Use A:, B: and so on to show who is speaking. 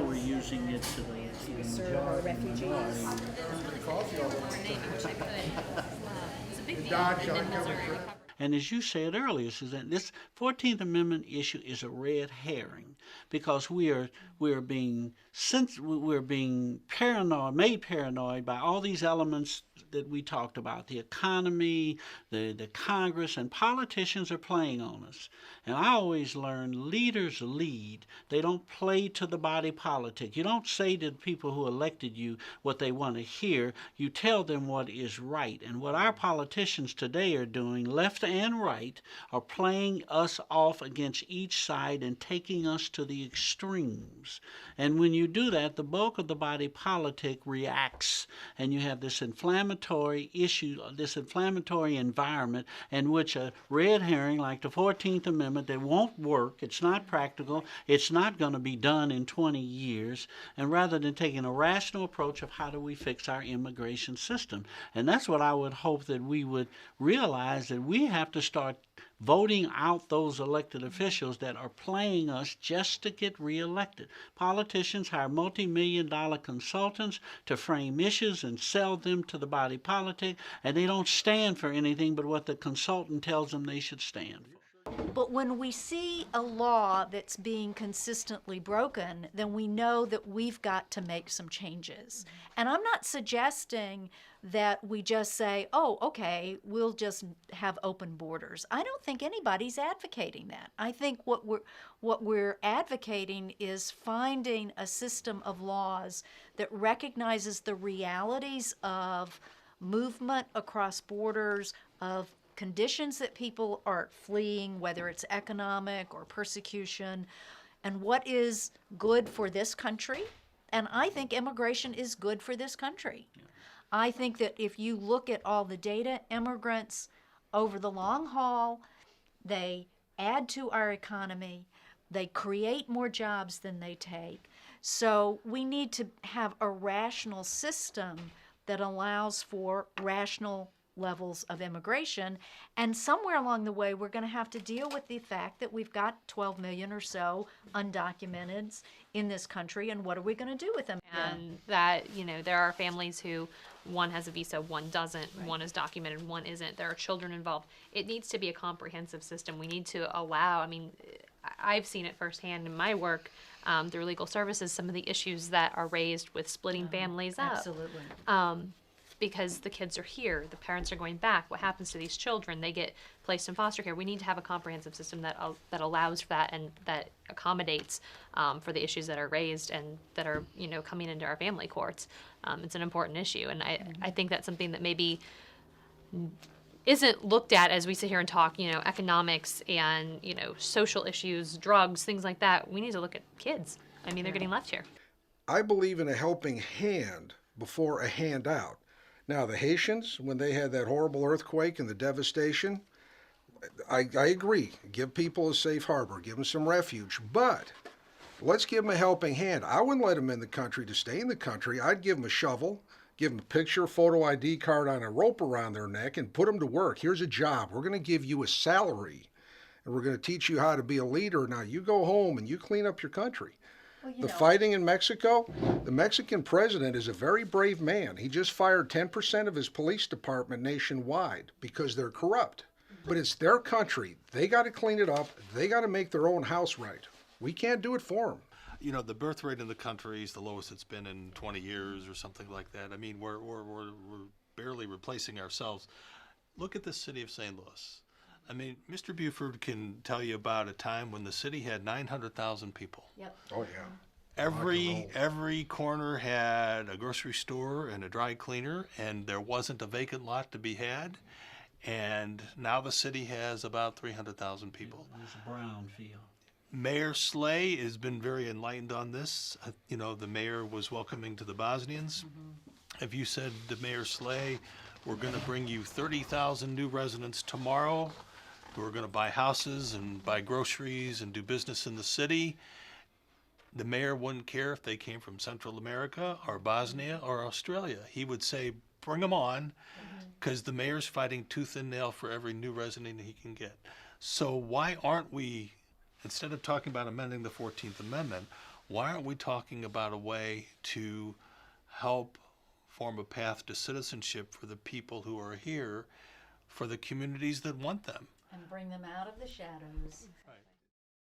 A: now we're using it to the
B: serve our refugees.
C: It's a big deal. And then Missouri recovered.
A: And as you said earlier, Suzanne, this 14th Amendment issue is a red herring because we're being paranoid, made paranoid by all these elements that we talked about. The economy, the Congress, and politicians are playing on us. And I always learn leaders lead. They don't play to the body politic. You don't say to the people who elected you what they want to hear. You tell them what is right. And what our politicians today are doing, left and right, are playing us off against each side and taking us to the extremes. And when you do that, the bulk of the body politic reacts, and you have this inflammatory issue, this inflammatory environment in which a red herring like the 14th Amendment that won't work, it's not practical, it's not going to be done in 20 years, and rather than taking a rational approach of how do we fix our immigration system. And that's what I would hope that we would realize, that we have to start voting out those elected officials that are playing us just to get reelected. Politicians hire multi-million-dollar consultants to frame issues and sell them to the body politic, and they don't stand for anything but what the consultant tells them they should stand for.
B: But when we see a law that's being consistently broken, then we know that we've got to make some changes. And I'm not suggesting that we just say, oh, okay, we'll just have open borders. I don't think anybody's advocating that. I think what we're advocating is finding a system of laws that recognizes the realities of movement across borders, of conditions that people are fleeing, whether it's economic or persecution, and what is good for this country. And I think immigration is good for this country. Yeah. I think that if you look at all the data, immigrants over the long haul, they add to our economy, they create more jobs than they take. So we need to have a rational system that allows for rational levels of immigration, and somewhere along the way we're going to have to deal with the fact that we've got 12 million or so undocumenteds in this country, and what are we going to do with them?
C: And that, there are families who one has a visa, one doesn't,
B: Right.
C: One is documented, one isn't. There are children involved. It needs to be a comprehensive system. We need to allow, I've seen it firsthand in my work through legal services, some of the issues that are raised with splitting families up.
B: Absolutely.
C: Because the kids are here, the parents are going back. What happens to these children? They get placed in foster care. We need to have a comprehensive system that allows for that and that accommodates for the issues that are raised and that are coming into our family courts. It's an important issue, and I think that's something that maybe isn't looked at as we sit here and talk, economics and social issues, drugs, things like that. We need to look at kids. They're getting left here.
D: I believe in a helping hand before a handout. Now, the Haitians, when they had that horrible earthquake and the devastation, I agree. Give people a safe harbor. Give them some refuge. But let's give them a helping hand. I wouldn't let them in the country to stay in the country. I'd give them a shovel, give them a picture, photo ID card on a rope around their neck, and put them to work. Here's a job. We're going to give you a salary, and we're going to teach you how to be a leader. Now, you go home and you clean up your country. Well, fighting in Mexico, the Mexican president is a very brave man. He just fired 10% of his police department nationwide because they're corrupt. But it's their country. They got to clean it up. They got to make their own house right. We can't do it for them.
E: The birth rate in the country is the lowest it's been in 20 years or something like that. We're barely replacing ourselves. Look at the city of St. Louis. Mr. Buford can tell you about a time when the city had 900,000 people.
B: Yep.
D: Oh, yeah.
E: Every corner had a grocery store and a dry cleaner, and there wasn't a vacant lot to be had. And now the city has about 300,000 people.
A: It's a brown field.
E: Mayor Slay has been very enlightened on this. The mayor was welcoming to the Bosnians. Mm-hmm. If you said to Mayor Slay, we're going to bring you 30,000 new residents tomorrow, who are going to buy houses and buy groceries and do business in the city, the mayor wouldn't care if they came from Central America or Bosnia or Australia. He would say, bring them on, because the mayor's fighting tooth and nail for every new resident he can get. So why aren't we, instead of talking about amending the 14th Amendment, why aren't we talking about a way to help form a path to citizenship for the people who are here, for the communities that want them?
B: And bring them out of the shadows.
E: Right.